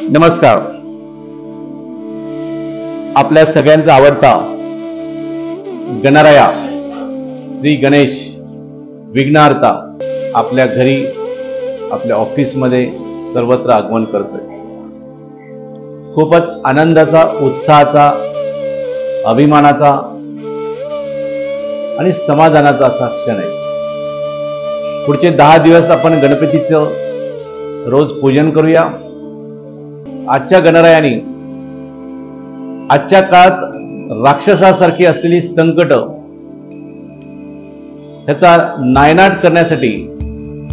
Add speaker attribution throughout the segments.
Speaker 1: नमस्कार. आपल्या सगळ्यांचा आवडता गणराया श्री गणेश विघ्नहर्ता आपल्या घरी, आपल्या ऑफिसमध्ये सर्वत्र आगमन करतोय. खूपच आनंदाचा, उत्साहाचा, अभिमानाचा आणि समाधानाचा असा क्षण आहे. पुढचे 10 दिवस आपण गणपतीचं रोज पूजन करूया. आजच्या गणरायाने आजच्या काळात राक्षसासारखी असलेली संकट ह्याचा नायनाट करण्यासाठी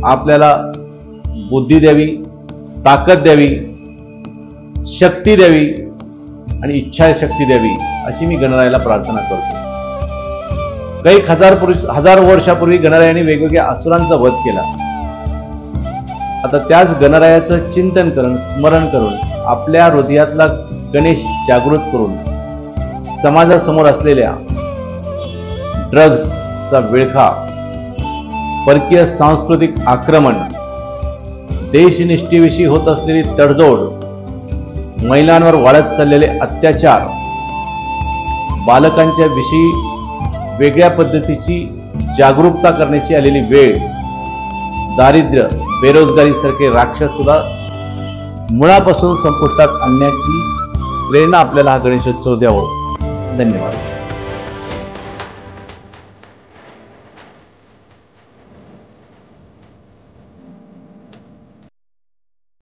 Speaker 1: आपल्याला बुद्धी द्यावी, ताकद द्यावी, शक्ती द्यावी आणि इच्छाशक्ती द्यावी अशी मी गणरायाला प्रार्थना करतो. काही हजार वर्षापूर्वी गणरायाने वेगवेगळ्या असुरांचा वध केला. आता त्याच गणरायाचं चिंतन करून, स्मरण करून, आपल्या हृदयातला गणेश जागृत करून समाजासमोर असलेल्या ड्रग्सचा विळखा, परकीय सांस्कृतिक आक्रमण, देशनिष्ठेविषयी होत असलेली तडजोड, महिलांवर वाढत चाललेले अत्याचार, बालकांच्या विषयी वेगळ्या पद्धतीची जागरूकता करण्याची आलेली वेळ, दारिद्र्य, बेरोजगारी सारखे राक्षस सुद्धा मुळापासून संपुष्टात आणण्याची प्रेरणा आपल्याला हा गणेशोत्सव द्यावा. धन्यवाद.